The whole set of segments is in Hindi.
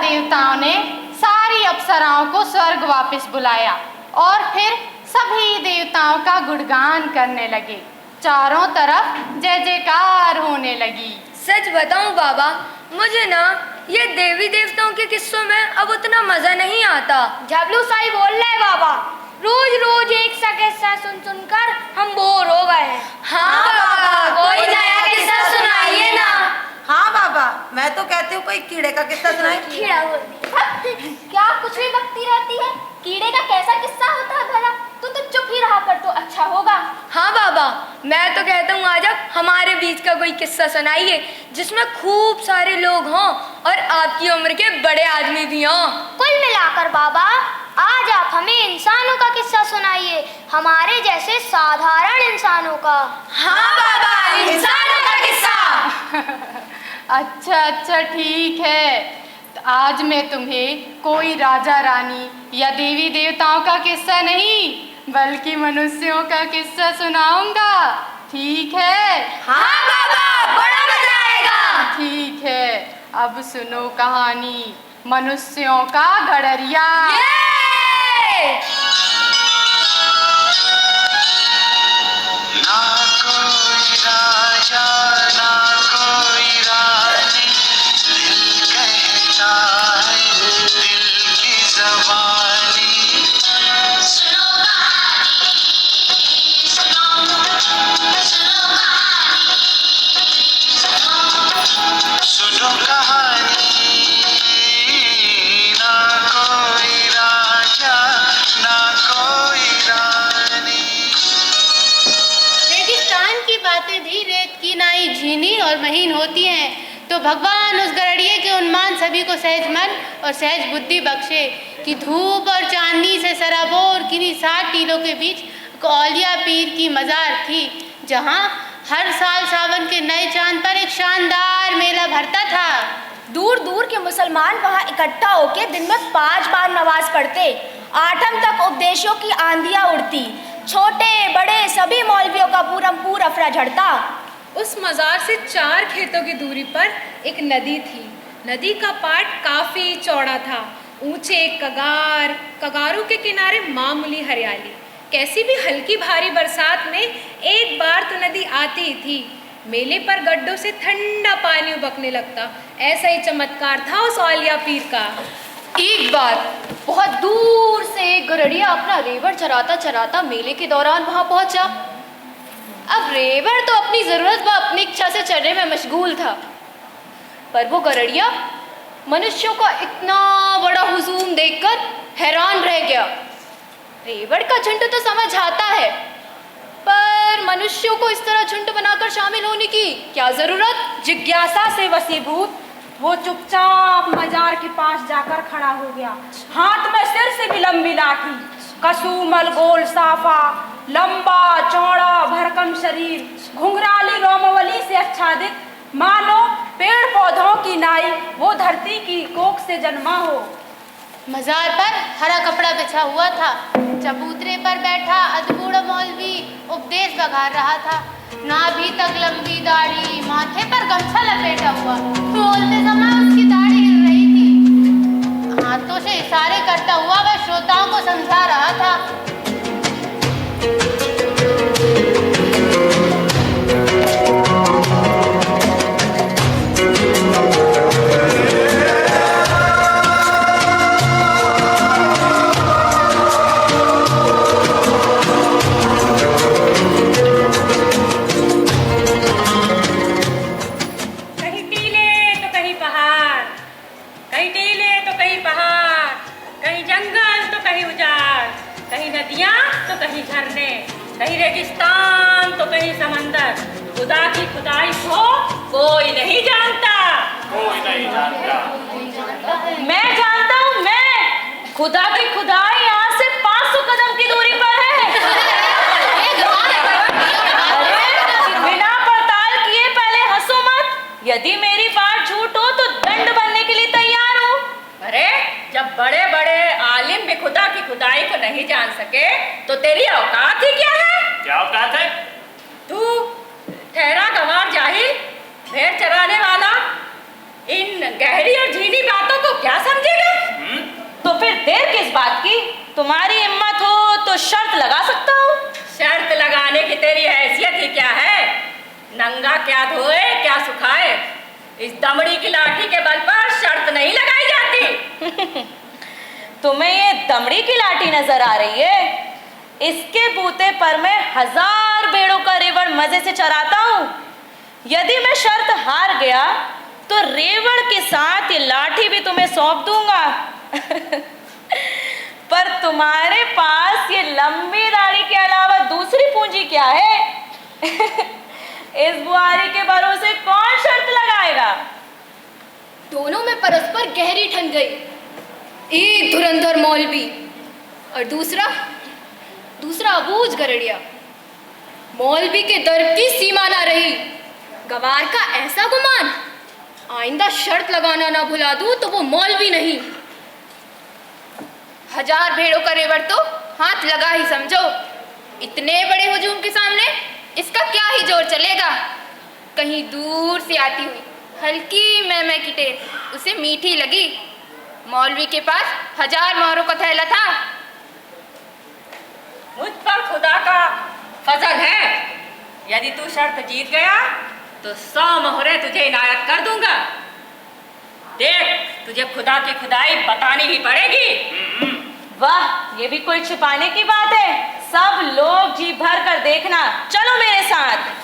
देवताओं ने सारी अप्सराओं को स्वर्ग वापस बुलाया और फिर सभी देवताओं का गुणगान करने लगे। चारों तरफ जय जयकार होने लगी। सच बताऊं बाबा, मुझे ना ये देवी देवताओं के किस्सों में अब उतना मजा नहीं आता। झबलू साई बोल रहे बाबा, रोज रोज एक सा किस्सा सुन सुनकर हम बोर हो गए हैं। हाँ बाबा, कोई नया किस्सा सुनाइए ना। हाँ बाबा, मैं तो कहती हूँ कोई कीड़े का किस्सा सुनाए। कीड़ा क्या कुछ भी बकती रहती है? कीड़े का कैसा किस्सा होता है भला? तू तो चुप ही रहा कर तो अच्छा होगा। हाँ बाबा, मैं तो कहता हूँ आज आप हमारे बीच का कोई किस्सा सुनाइए जिसमें खूब सारे लोग हों और आपकी उम्र के बड़े आदमी भी हों। कुल मिलाकर बाबा, आज आप हमें इंसानों का किस्सा सुनाइए, हमारे जैसे साधारण इंसानों का। हाँ बाबा, इंसानों का किस्सा। अच्छा ठीक है, तो आज मैं तुम्हें कोई राजा रानी या देवी देवताओं का किस्सा नहीं बल्कि मनुष्यों का किस्सा सुनाऊंगा। ठीक है? हाँ बाबा, बड़ा मजा आएगा। ठीक है, अब सुनो कहानी मनुष्यों का गड़रिया। ना कोई राजा ना कोई रानी, दिल कहता है दिल की ज़बानी। सुनो कहानी, सुनो कहानी। ना कोई राजा ना कोई रानी। रेगिस्तान की बातें भी रेत की नाई झीनी और महीन होती हैं, तो भगवान उस गड़रिये के उन्मान सभी को सहज मन और सहज बुद्धि बख्शे कि धूप और चांदनी से सराबोर किन्हीं 60 टीलों के बीच औलिया पीर की मजार थी, जहाँ हर साल सावन के नए चांद पर एक शानदार मेला भरता था। दूर दूर के मुसलमान वहाँ इकट्ठा होकर दिन में 5 बार नमाज पढ़ते। आठम तक उपदेशों की आंधियाँ उड़ती, छोटे बड़े सभी मौलवियों का पूरा अफरा झड़ता। उस मजार से 4 खेतों की दूरी पर एक नदी थी। नदी का पाट काफी चौड़ा था, ऊंचे कगारों के किनारे मामूली हरियाली। कैसी भी हल्की भारी बरसात में एक बार तो नदी आती ही थी। मेले पर गड्ढों से ठंडा पानी उबकने लगता। ऐसा ही चमत्कार था उस औलिया पीर का। एक बार बहुत दूर से एक गड़रिया अपना रेवड़ चराता चराता मेले के दौरान वहां पहुंचा। अब रेवड़ तो अपनी जरूरत व अपनी इच्छा से चरने में मशगूल था, पर वो गड़रिया मनुष्यों का इतना बड़ा हुजूम देखकर हैरान रह गया। रेवड़ का झुंड तो समझ आता है, पर मनुष्यों को इस तरह झुंड बनाकर शामिल होने की क्या जरूरत? जिज्ञासा से वसीभूत वो चुपचाप मजार के पास जाकर खड़ा हो गया। हाथ में सिर से भी लंबी लाठी, कसूमल गोल साफा, लंबा चौड़ा भरकम शरीर, घुंघराली रोमावली से आच्छादित, मानो पेड़ पौधों की नाई वो धरती की कोख से जन्मा हो। मजार पर हरा कपड़ा बिछा हुआ था, चबूतरे पर बैठा अधबूढ़ा मौलवी उपदेश बघार रहा था। नाभि तक लंबी दाढ़ी, माथे पर गमछा लपेटा हुआ, बोलते समय उसकी दाढ़ी हिल रही थी। हाथों से इशारे करता हुआ वह श्रोताओं को समझा रहा था। कहीं टीले तो कहीं पहाड़, कहीं जंगल तो कहीं उजाड़, कहीं नदियाँ तो कहीं झरने, कहीं रेगिस्तान तो कहीं समंदर। खुदा की खुदाई को कोई नहीं जानता। कोई नहीं जानता। मैं जानता हूँ, मैं खुदा की खुदाई यहाँ से 500 कदम की दूरी पर है। अरे बिना पड़ताल किए पहले हंसो मत। यदि मेरी बात झूठ हो तो दंड बनने के लिए तैयार हूँ। अरे जब बड़े बड़े आलिम भी खुदा की खुदाई को नहीं जान सके तो तेरी औकात ही क्या है? क्या औकात है? तू ठहरा गंवार जाहिल, भेड़ चराने वाला, इन गहरी और झीनी बातों को क्या समझेगा? तो फिर देर किस बात की? तुम्हारी हिम्मत हो तो शर्त लगा सकता हूँ। शर्त लगाने की तेरी हैसियत ही क्या है? नंगा क्या धोए क्या सुखाए, इस दमड़ी की लाठी के बल पर शर्त नहीं लगाई जाती। तुम्हें ये दमड़ी की लाठी नजर आ रही है? इसके बूते पर मैं 1000 भेड़ों का रेवड़ मजे से चराता हूँ। यदि मैं शर्त हार गया तो रेवड़ के साथ ये लाठी भी तुम्हें सौंप दूंगा। पर तुम्हारे पास ये लंबी दाढ़ी के अलावा दूसरी पूंजी क्या है? इस बुआरी के भरोसे कौन शर्त लगाएगा? दोनों में परस्पर गहरी ठन गई। एक धुरंधर मौलवी और दूसरा अबूझ गरड़िया। मौलवी के दर्द की सीमा ना रही। गवार का ऐसा गुमान, आइंदा शर्त लगाना ना भुला दूं तो वो मौलवी नहीं। 1000 भेड़ों का रेवड़ तो हाथ लगा ही समझो। इतने बड़े हुजूम के सामने इसका क्या ही जोर चलेगा। कहीं दूर से आती हुई हल्की मैं की टेर उसे मीठी लगी। मौलवी के पास 1000 मोहरों का थैला था। मुझ पर खुदा का फजल है। यदि तू शर्त जीत गया तो 100 मोहरें तुझे इनायत कर दूंगा। देख, तुझे खुदा की खुदाई बतानी ही पड़ेगी। वाह, ये भी कोई छिपाने की बात है। सब लोग जी भर कर देखना। चलो मेरे साथ।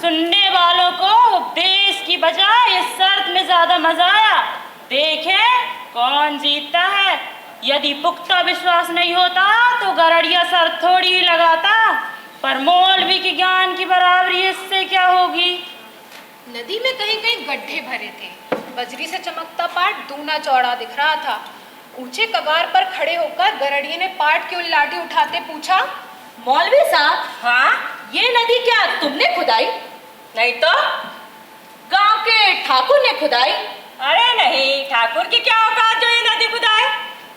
सुनने वालों को उपदेश की बजाय इस शर्त में ज्यादा मजा आया। देखें कौन जीतता है। यदि पुख्ता विश्वास नहीं होता तो गरड़िया सर थोड़ी ही लगाता, पर मौलवी के ज्ञान की बराबरी इससे क्या होगी। नदी में कहीं कहीं गड्ढे भरे थे। बजरी से चमकता पाट दूना चौड़ा दिख रहा था। ऊंचे कगार पर खड़े होकर गरड़िए ने पाट की लाठी उठाते पूछा, मौलवी साहब, हाँ, ये नदी क्या तुमने खुदाई? नहीं तो गांव के ठाकुर ने खुदाई? अरे नहीं, ठाकुर की क्या औकात जो ये नदी खुदाए।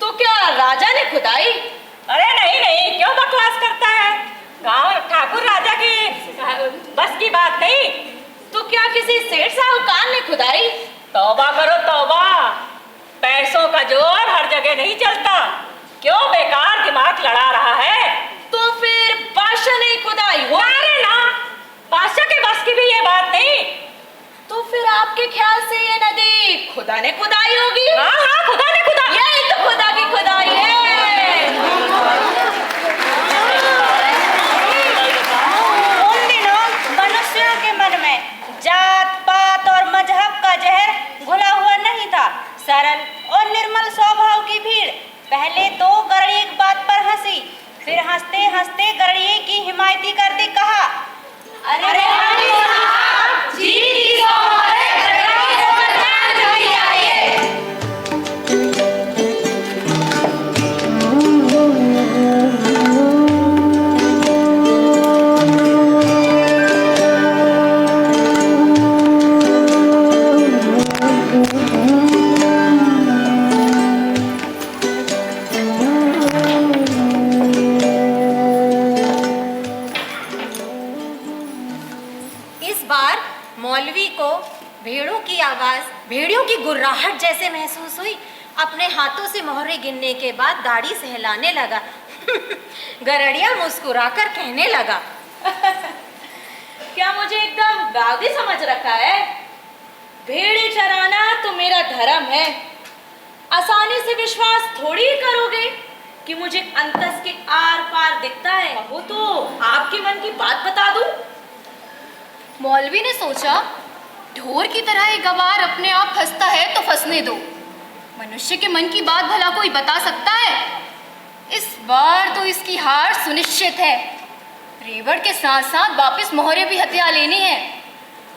तो क्या राजा ने खुदाई? अरे नहीं नहीं, क्यों बकवास करता है। गांव ठाकुर राजा की बस की बात नहीं। तो क्या किसी सेठ साहूकार ने खुदाई? तौबा करो तौबा, पैसों का जोर हर जगह नहीं चलता। क्यों बेकार दिमाग लड़ा रहा है। तो फिर बादशाह ने खुदाई हो? अरे ना, बादशाह के बस की भी ये बात नहीं। तो फिर आपके ख्याल से ये नदी खुदा ने खुदाई होगी? हाँ हाँ, खुदा ने खुदाई। यही तो खुदा की खुदाई है। उन दिनों मनुष्यों के मन में जात पात और मजहब का जहर घुला हुआ नहीं था। सरल और निर्मल स्वभाव की भीड़ पहले तो गरड़िए की बात पर हंसी, फिर हंसते हंसते गरड़िए की हिमायती करते कहा, अरे की गुर्राहट जैसे महसूस हुई। अपने हाथों से मोहरे गिनने के बाद दाढ़ी सहलाने लगा। गरड़िया मुस्कुराकर कहने लगा, क्या मुझे एकदम गादी समझ रखा है? भेड़े चराना तो मेरा धर्म है। आसानी से विश्वास थोड़ी ही करोगे कि मुझे अंतस के आर पार दिखता है। वो तो आपके मन की बात बता दूं। मौलवी ने सोचा, ढोर की तरह ये गवार अपने आप फंसता है तो फंसने दो, मनुष्य के मन की बात भला कोई बता सकता है? इस बार तो इसकी हार सुनिश्चित है। रेवड़ के साथ साथ वापस मोहरे भी हथिया लेनी है।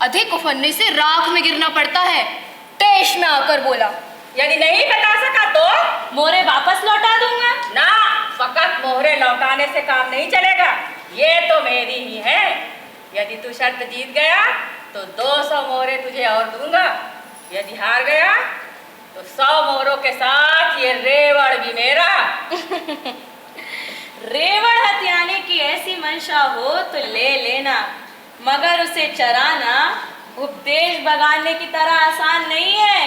अधिक उफन्ने से राख में गिरना पड़ता है। तेज में आकर बोला, यदि नहीं बता सका तो मोहरे वापस लौटा दूंगा। ना, फकत मोहरे लौटाने से काम नहीं चलेगा। ये तो मेरी ही है। यदि तू शर्त जीत गया तो 200 मोहरे तुझे और दूंगा। यदि हार गया तो 100 मोहरों के साथ ये रेवड़ भी मेरा। रेवड़ हथियाने की ऐसी मंशा हो तो ले लेना, मगर उसे चराना उपदेश बगाने की तरह आसान नहीं है।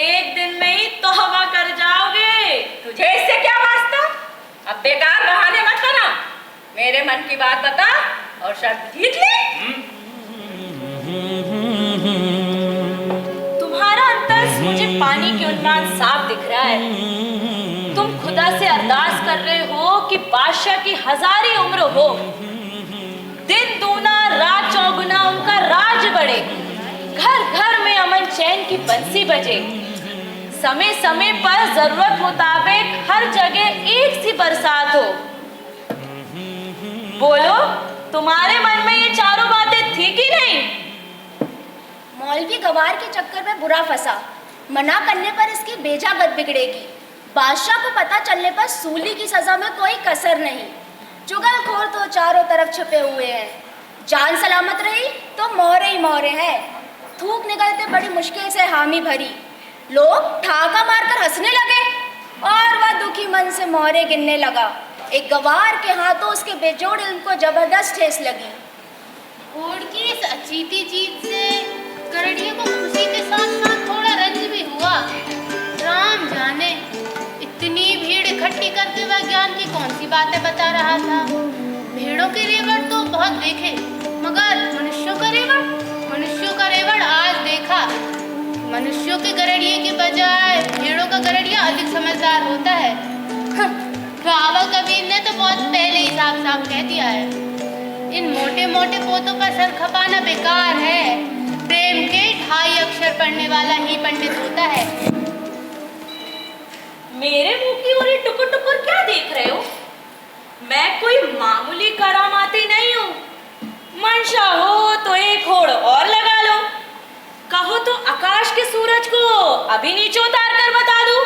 एक दिन में ही तौबा कर जाओगे। तुझे इससे क्या वास्ता? अब बेकार बहाने मत बना। मेरे मन की बात बता और शर्त जीत ले। तुम्हारा अंतस मुझे पानी के उन्माद साफ दिख रहा है। तुम खुदा से अरदास कर रहे हो कि बादशाह की 1000 उम्र हो, दिन दूना रात चौगुना उनका राज बढ़े, घर घर में अमन चैन की बंसी बजे, समय समय पर जरूरत मुताबिक हर जगह एक सी बरसात हो। बोलो, तुम्हारे मन में ये चारों बातें थी कि नहीं? मौलवी गवार के चक्कर में बुरा फंसा। मना करने पर इसकी बेजागत बिगड़ेगी। बादशाह को पता चलने पर सूली की सजा में कोई कसर नहीं। चुगलखोर तो चारों तरफ छुपे हुए हैं। जान सलामत रही तो मोहरे ही मोहरे हैं। थूक निकलते बड़ी मुश्किल से हामी भरी। लोग ठाका मारकर हंसने लगे और वह दुखी मन से मोहरे गिनने लगा। एक गवार के हाथों उसके बेजोड़ इल्म को जबरदस्त ठेस लगी। होड़ की इस अचीती जीत से गरड़िया को खुशी के साथ साथ थोड़ा रंज भी हुआ। राम जाने, इतनी भीड़ इकट्ठी करके वह ज्ञान की कौन सी बातें बता रहा था। भेड़ों के रेवड़ तो बहुत देखे, मगर मनुष्यों का रेवड़ आज देखा। मनुष्यों के गरड़िए के बजाय भेड़ों का गरड़िया अधिक समझदार होता है। बाबा कबीर ने तो बहुत पहले ही साफ साफ कह दिया है, इन मोटे मोटे पोतों पर सर खपाना बेकार है। प्रेम के 2.5 अक्षर पढ़ने वाला ही पंडित होता है। मेरे मुंह की ओर टुकुर टुकुर क्या देख रहे हो? मैं कोई मामूली करामाती नहीं हूँ। मंशा हो तो एक होड़ और लगा लो, कहो तो आकाश के सूरज को अभी नीचे उतार कर बता दूं।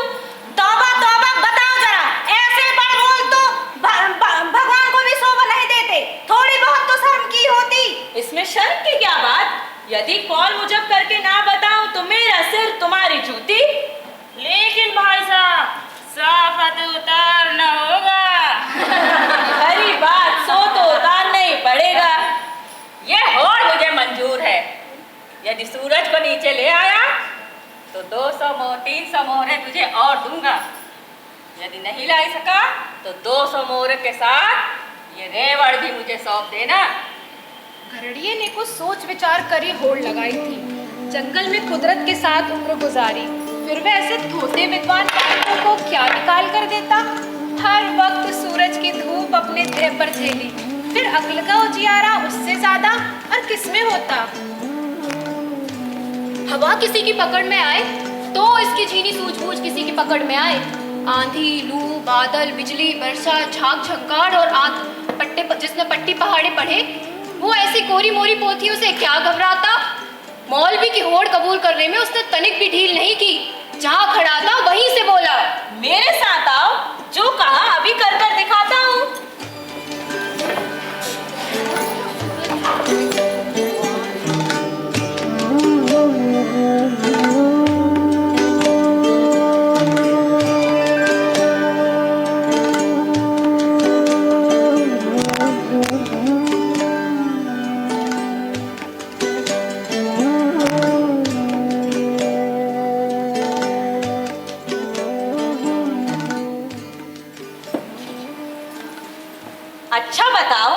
तौबा तौबा, बताओ जरा, ऐसे बड़बोल तो भगवान को भी शोभा नहीं देते। थोड़ी बहुत तो शर्म की होती। इसमें शर्म की क्या बात? यदि कॉल मुजब करके ना बताऊं तो मेरा सिर तुम्हारी जूती। लेकिन भाई साहब, साफत उतारना होगा। हरी बात, सो तो उतारना ही पड़ेगा। ये होड़ मुझे मंजूर है। यदि सूरज को नीचे ले आया तो 300 मोहरे तुझे और दूंगा। यदि नहीं ला सका तो 200 मोहरे के साथ ये रेवड़ भी मुझे सौंप देना। गरड़िए ने कुछ सोच विचार कर ही होड़ लगाई थी। जंगल में कुदरत के साथ उम्र गुजारी, फिर वह ऐसे थोते विद्वान बालकों को क्या निकाल कर देता। हर वक्त सूरज की धूप अपने देह पर झेली, फिर अक्ल का उजियारा उससे ज्यादा और किसमें होता। हवा किसी की पकड़ में आए तो इसकी झीनी सूझबूझ किसी की पकड़ में आए। आंधी, लू, बादल, बिजली, वर्षा, झाग झंकार और आग जिसने पट्टी पहाड़े पढ़े, वो ऐसी कोरी मोरी पोथियों से क्या घबराता। मौलवी की होड़ कबूल करने में उसने तनिक भी ढील नहीं की। जहाँ खड़ा था वहीं से बोला, मेरे साथ आओ, जो कहा अभी कर कर दिखाता हूँ। अच्छा बताओ,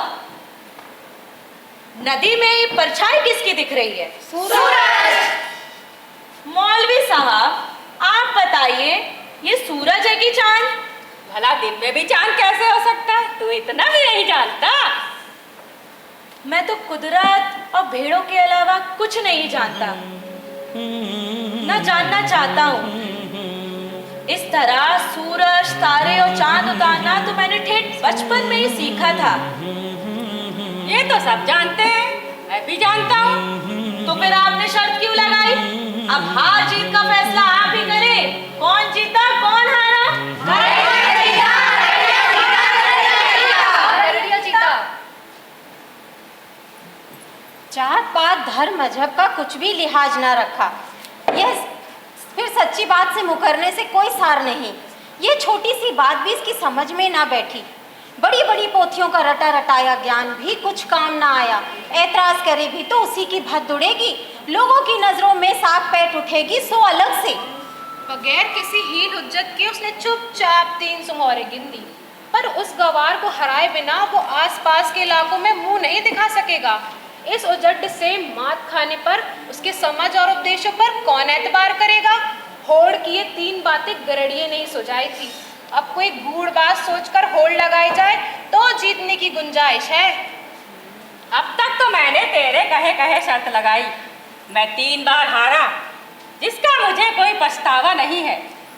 नदी में ये परछाई किसकी दिख रही है? सूरज। मौलवी साहब, आप बताइए, ये सूरज है कि चांद? भला दिन में भी चांद कैसे हो सकता है? तू इतना भी नहीं जानता? मैं तो कुदरत और भेड़ों के अलावा कुछ नहीं जानता, न जानना चाहता हूँ। इस तरह सूरज, तारे और चांद उतारना तो मैंने ठेठ बचपन में ही सीखा था। ये तो सब जानते हैं, मैं भी जानता हूँ। तो फिर आपने शर्त क्यों लगाई? अब हार जीत का फैसला आप ही करें। कौन जीता, कौन हारा? गरड़िया जीता। जात पात धर्म मजहब का कुछ भी लिहाज ना रखा। यह फिर सच्ची बात से मुकरने से कोई सार नहीं। ये छोटी सी बात भी इसकी समझ में ना बैठी। बड़ी बड़ी पोथियों का रटा रटाया ज्ञान भी कुछ काम ना आया। ऐतराज करे भी तो उसी की भद्द उड़ेगी, लोगों की नजरों में साग पैट उठेगी सो अलग से। बगैर किसी हील हुज्जत के उसने चुपचाप 300 मोहरें गिन दी, पर उस गवार को हराए बिना वो आसपास के इलाकों में मुंह नहीं दिखा सकेगा। इस उजट से मात खाने पर उसके समझ और उपदेशों पर कौन एतबार करेगा? होड़ की ये 3 बातें गरड़िए नहीं सुझाई थी। अब कोई गूढ़ बात सोचकर होड़ लगाई जाए तो जीतने की गुंजाइश है। अब तक तो मैंने तेरे कहे कहे शर्त लगाई, मैं 3 बार हारा, जिसका मुझे कोई पछतावा नहीं है।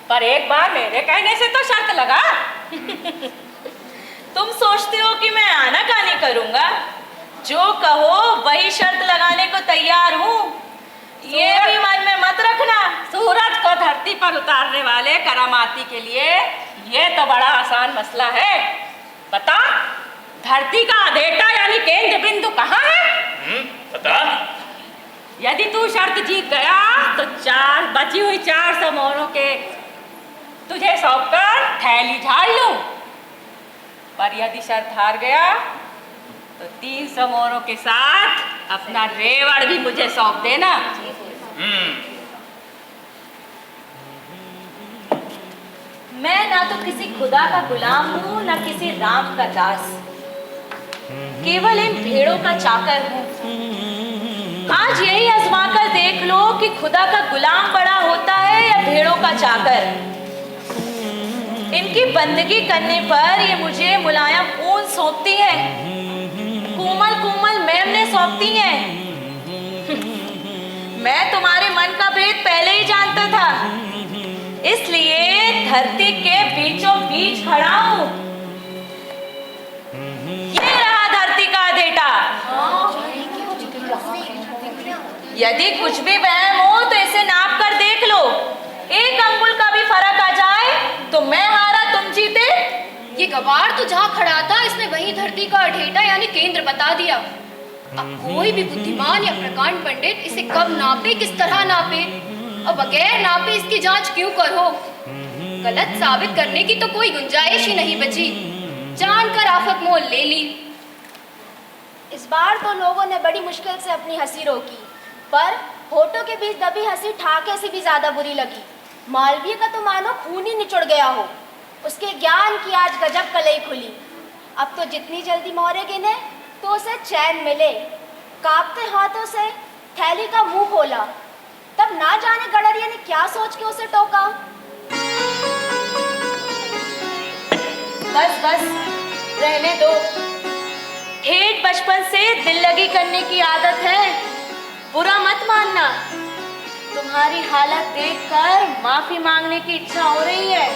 पर एक बार मेरे कहने से तो शर्त लगा। तुम सोचते हो कि मैं आनाकानी करूंगा? जो कहो वही शर्त लगाने को तैयार हूँ। ये भी मन में मत रखना। सूरज को धरती पर उतारने वाले करामाती के लिए ये तो बड़ा आसान मसला है। बता, धरती का आधेटा यानी केंद्र बिंदु कहाँ है? बता। यदि तू शर्त जीत गया तो बची हुई 400 मोहरों के तुझे सौंपकर थैली झाड़ लूं। पर यदि शर्त हार गया तो 300 मोहरों के साथ अपना रेवड़ भी मुझे सौंप देना। मैं ना तो किसी खुदा का गुलाम हूँ, ना किसी राम का दास, केवल इन भेड़ों का चाकर हूँ। आज यही आजमा कर देख लो कि खुदा का गुलाम बड़ा होता है या भेड़ों का चाकर। इनकी बंदगी करने पर ये मुझे मुलायम ऊन सौंपती है, कोमल कोमल मेमने सौंपती हैं। मैं तुम्हारे मन का भेद पहले ही जानता था, इसलिए धरती के बीचों बीच खड़ा हूं। ये रहा धरती का आधेटा। यदि कुछ भी वहम हो तो इसे नाप कर देख लो। 1 अंगुल का भी फर्क आ जाए तो मैं हारा, तुम जीते। ये गवार तो जहाँ खड़ा था इसने वही धरती का अठेटा यानी केंद्र बता दिया। अब कोई भी बुद्धिमान या प्रकांड पंडित इसे कब नापे, किस तरह नापे और बगैर नापे इसकी जांच क्यों करो? गलत साबित करने की तो कोई गुंजाइश ही नहीं बची। जानकर आफत मोल ले ली। इस बार तो लोगों ने बड़ी मुश्किल से अपनी हंसी रोकी, पर होठों के बीच दबी हंसी ठाके से भी ज्यादा बुरी लगी। मालवीय का तो मानो खून ही निचुड़ गया हो। उसके ज्ञान की आज गजब कलई खुली। अब तो जितनी जल्दी मोहरे गिने तो उसे चैन मिले। कांपते हाथों से थैली का मुंह खोला, तब ना जाने गड़रिया ने क्या सोच के उसे टोका। बस बस रहने दो। ठेठ बचपन से दिल लगी करने की आदत है, बुरा मत मानना। तुम्हारी हालत देखकर माफी मांगने की इच्छा हो रही है।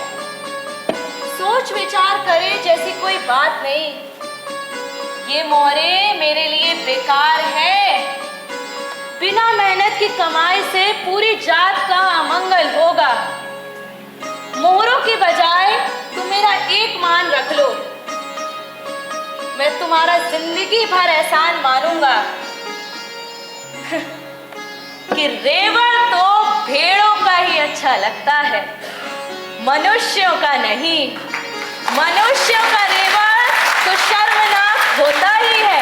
सोच विचार करे जैसी कोई बात नहीं। ये मोहरे मेरे लिए बेकार है। बिना मेहनत की कमाई से पूरी जात का अमंगल होगा। मोहरों की बजाय तुम मेरा एक मान रख लो, मैं तुम्हारा जिंदगी भर एहसान मानूंगा कि रेवड़ तो भेड़ों का ही अच्छा लगता है, मनुष्यों का नहीं। मनुष्यों का रेवड़ तो शर्मनाक होता ही है,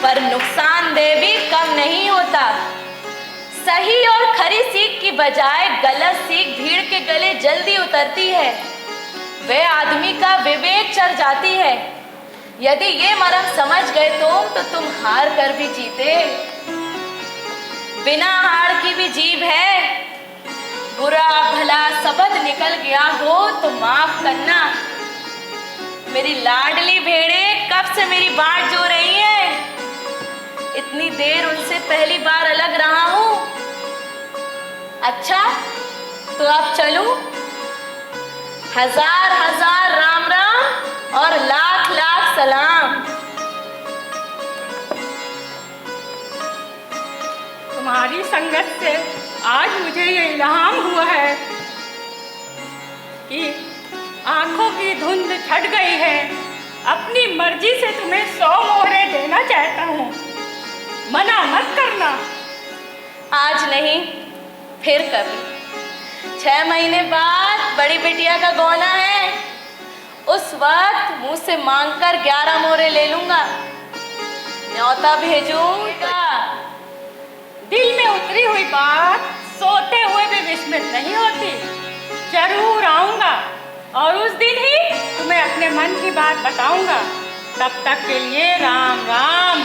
पर नुकसानदेह भी कम नहीं होता। सही और खरी सीख की बजाय गलत सीख भीड़ के गले जल्दी उतरती है। वह आदमी का विवेक चढ़ जाती है। यदि ये मरम समझ गए तो तुम हार कर भी जीते। बिना हार की भी जीभ है। बुरा भला सबद निकल गया हो तो माफ करना। मेरी लाडली भेड़े कब से मेरी बाट जो रही है। इतनी देर उनसे पहली बार अलग रहा हूं। अच्छा तो अब चलूं? हजार हजार राम राम और लाख लाख सलाम। तुम्हारी संगत से आज मुझे ये इल्हाम हुआ है कि आंखों की धुंध छट गई है। अपनी मर्जी से तुम्हें 100 मोहरे देना चाहता हूँ, मना मत करना। आज नहीं फिर कभी। 6 महीने बाद बड़ी बिटिया का गौना है। उस वक्त मुंह से मांगकर 11 मोहरे ले लूंगा। न्योता भेजूंगा। दिल में उतरी हुई बात सोते हुए भी विस्मित नहीं होती। जरूर आऊंगा और उस दिन ही तुम्हें अपने मन की बात बताऊंगा। तब तक के लिए राम राम।